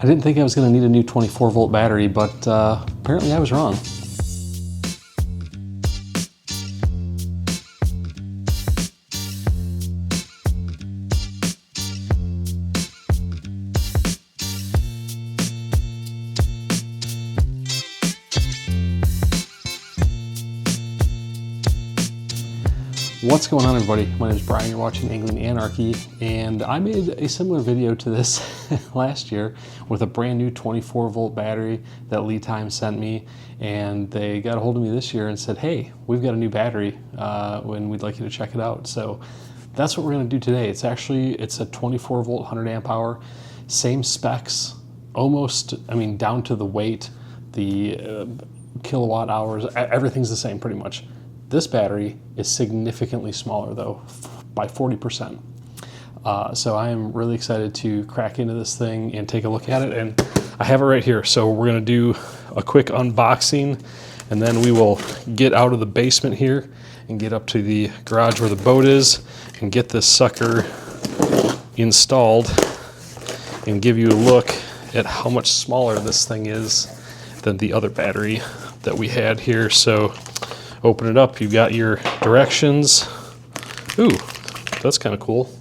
I didn't think I was going to need a new 24-volt battery, but apparently I was wrong. What's going on, everybody? My name is Brian, you're watching Angling Anarchy, and I made a similar video to this last year with a brand new 24-volt battery that LiTime sent me, and they got a hold of me this year and said, hey, we've got a new battery and we'd like you to check it out. So that's what we're going to do today. It's a 24-volt, 100 amp hour, same specs, almost, I mean, down to the weight, the kilowatt hours, everything's the same pretty much. This battery is significantly smaller though, by 40%. So I am really excited to crack into this thing and take a look at it. And I have it right here. So we're gonna do a quick unboxing, and then we will get out of the basement here and get up to the garage where the boat is and get this sucker installed and give you a look at how much smaller this thing is than the other battery that we had here. So open it up, you've got your directions. Ooh, that's kind of cool.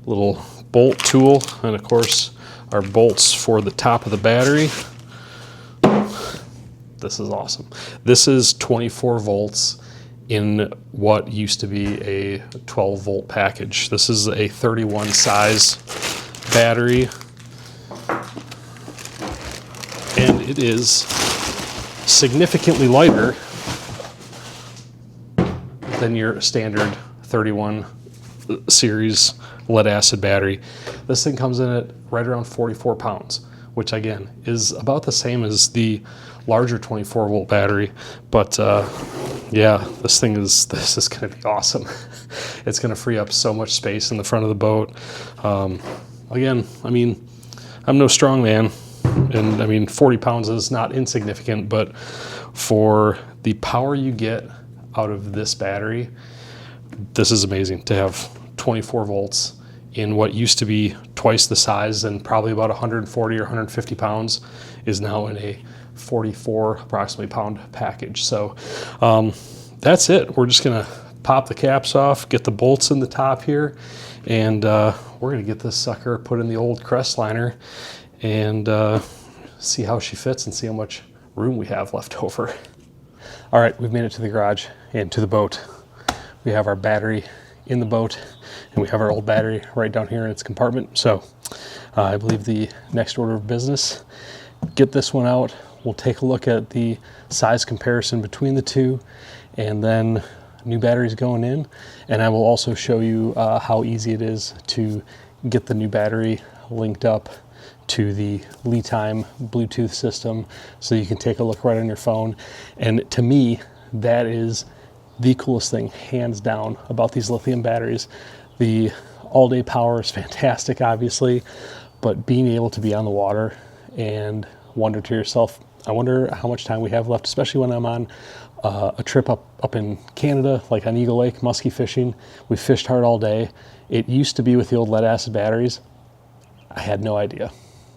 Little bolt tool, and of course our bolts for the top of the battery. This is awesome. This is 24 volts in what used to be a 12 volt package. This is a 31 size battery, and it is significantly lighter than your standard 31 series lead acid battery. This thing comes in at right around 44 pounds, which again is about the same as the larger 24 volt battery. But yeah, this is gonna be awesome. It's gonna free up so much space in the front of the boat. Again, I mean, I'm no strong man, and I mean 40 pounds is not insignificant, but for the power you get out of this battery, this is amazing. To have 24 volts in what used to be twice the size and probably about 140 or 150 pounds is now in a 44 approximately pound package. So that's it. We're just gonna pop the caps off, get the bolts in the top here, and we're gonna get this sucker put in the old crest liner and see how she fits and see how much room we have left over. All right, we've made it to the garage and to the boat. We have our battery in the boat, and we have our old battery right down here in its compartment. So I believe the next order of business, get this one out. We'll take a look at the size comparison between the two, and then new batteries going in. And I will also show you how easy it is to get the new battery linked up to the LiTime Bluetooth system, so you can take a look right on your phone. And to me, that is the coolest thing, hands down, about these lithium batteries. The all-day power is fantastic, obviously, but being able to be on the water and wonder to yourself, I wonder how much time we have left, especially when I'm on a trip up in Canada, like on Eagle Lake, muskie fishing. We fished hard all day. It used to be with the old lead acid batteries, I had no idea.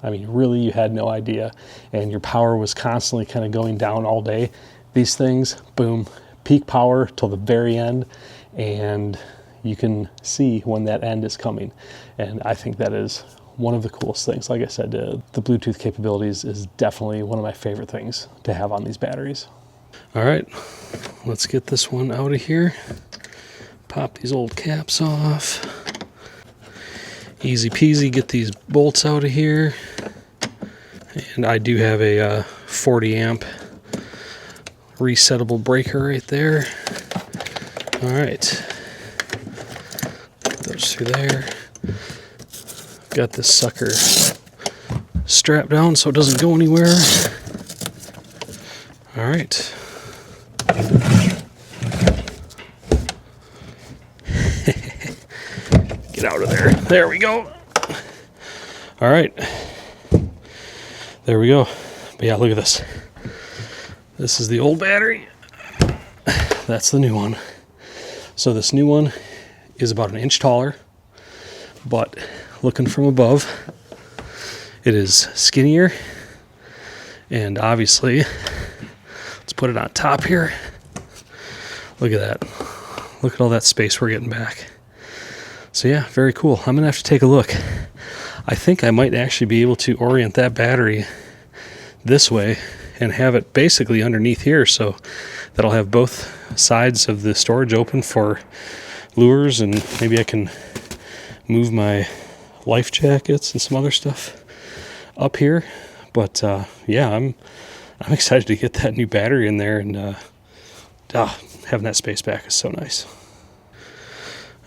I mean, really, you had no idea. And your power was constantly kind of going down all day. These things, boom, peak power till the very end. And you can see when that end is coming. And I think that is one of the coolest things. Like I said, the Bluetooth capabilities is definitely one of my favorite things to have on these batteries. All right, let's get this one out of here. Pop these old caps off. Easy peasy, get these bolts out of here. And I do have a 40 amp resettable breaker right there. All right, put those through there. Got this sucker strapped down so it doesn't go anywhere. All right. Get out of there. There we go. All right. There we go. But yeah, look at this. This is the old battery. That's the new one. So this new one is about an inch taller, but looking from above, It is skinnier, and obviously, let's put it on top here. Look at that. Look at all that space we're getting back. So yeah, very cool. I'm gonna have to take a look. I think I might actually be able to orient that battery this way and have it basically underneath here, so that I'll have both sides of the storage open for lures, and maybe I can move my life jackets and some other stuff up here. But yeah, I'm excited to get that new battery in there, and having that space back is so nice.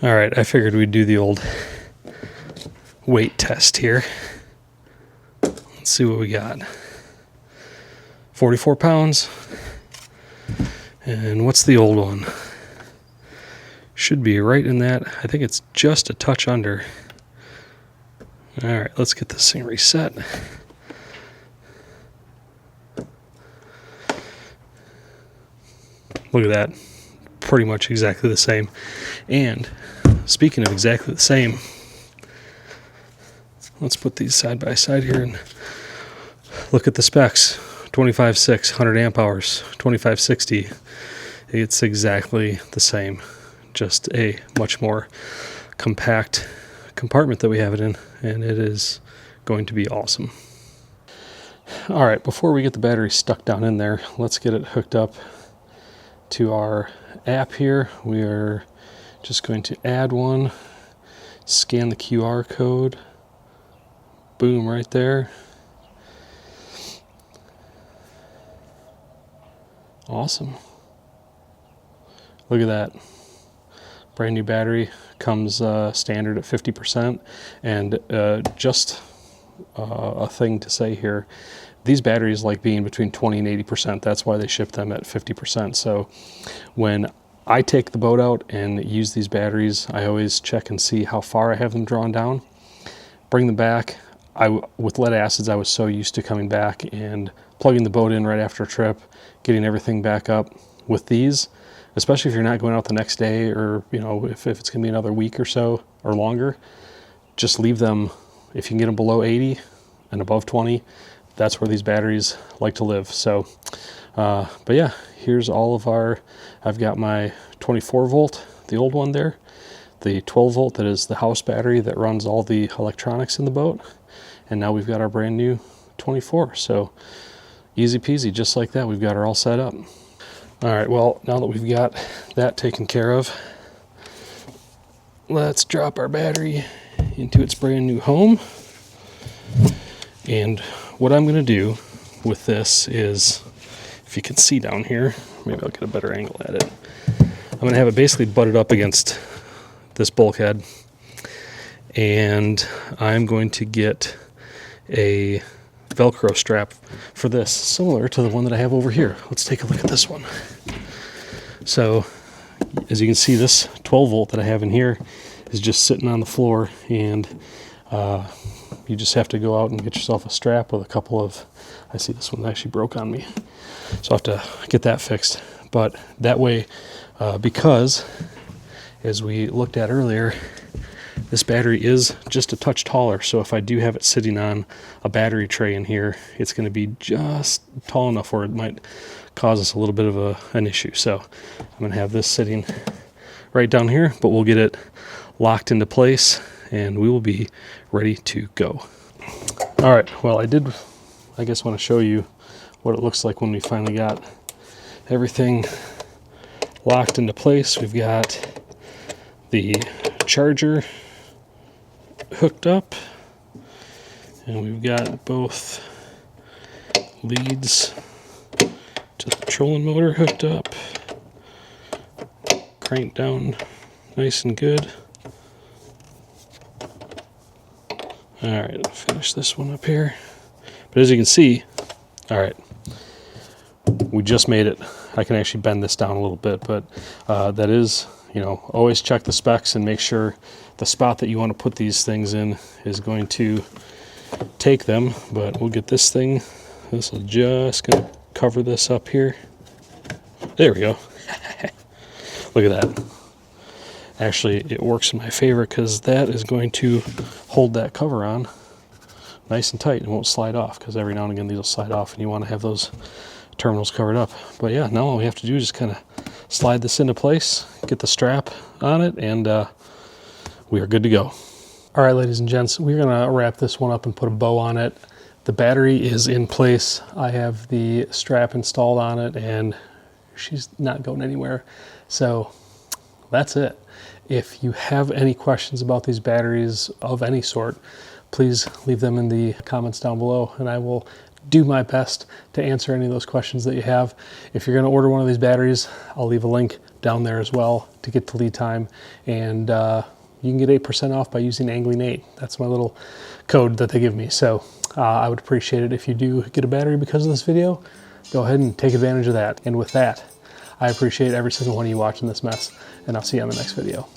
All right, I figured we'd do the old weight test here. Let's see what we got. 44 pounds. And what's the old one? Should be right in that. I think it's just a touch under. All right, let's get this thing reset. Look at that. Pretty much exactly the same. And speaking of exactly the same, let's put these side by side here and look at the specs. 25.6, 100 amp hours, 25.60. It's exactly the same. Just a much more compact compartment that we have it in, and it is going to be awesome. All right, before we get the battery stuck down in there, let's get it hooked up to our app here. We are just going to add one, scan the QR code, boom, right there. Awesome. Look at that. Brand new battery, comes standard at 50%. And just a thing to say here, these batteries like being between 20 and 80%. That's why they ship them at 50%. So when I take the boat out and use these batteries, I always check and see how far I have them drawn down, bring them back. With lead acids, I was so used to coming back and plugging the boat in right after a trip, getting everything back up. With these, especially if you're not going out the next day, or if it's going to be another week or so or longer, just leave them. If you can get them below 80 and above 20, that's where these batteries like to live. So but yeah, here's all of I've got my 24 volt, the old one there, the 12 volt that is the house battery that runs all the electronics in the boat, and now we've got our brand new 24. So easy peasy, just like that, we've got her all set up. All right, well, now that we've got that taken care of, let's drop our battery into its brand new home. And what I'm going to do with this is, if you can see down here, maybe I'll get a better angle at it. I'm going to have it basically butted up against this bulkhead, and I'm going to get a Velcro strap for this, similar to the one that I have over here. Let's take a look at this one. So as you can see, this 12 volt that I have in here is just sitting on the floor, and you just have to go out and get yourself a strap with a couple of, I see this one actually broke on me, so I'll have to get that fixed. But that way, because as we looked at earlier, this battery is just a touch taller, so if I do have it sitting on a battery tray in here, it's going to be just tall enough where it might cause us a little bit of an issue. So I'm going to have this sitting right down here, but we'll get it locked into place and we will be ready to go. All right, well, I guess want to show you what it looks like when we finally got everything locked into place. We've got the charger hooked up, and we've got both leads to the trolling motor hooked up, cranked down nice and good. All right, I'll finish this one up here. But as you can see, all right, we just made it. I can actually bend this down a little bit, but that is, always check the specs and make sure the spot that you want to put these things in is going to take them. But we'll get this thing, this will just gonna cover this up here. There we go. Look at that. Actually, it works in my favor because that is going to hold that cover on nice and tight and won't slide off, because every now and again these will slide off and you want to have those terminals covered up. But yeah, now all we have to do is just kind of slide this into place, get the strap on it, and we are good to go. All right, ladies and gents, we're gonna wrap this one up and put a bow on it. The battery is in place. I have the strap installed on it and she's not going anywhere. So that's it. If you have any questions about these batteries of any sort, please leave them in the comments down below and I will do my best to answer any of those questions that you have. If you're going to order one of these batteries, I'll leave a link down there as well to get to LiTime, and you can get 8% off by using Angling 8. That's my little code that they give me. So I would appreciate it if you do get a battery because of this video. Go ahead and take advantage of that. And with that, I appreciate every single one of you watching this mess, and I'll see you on the next video.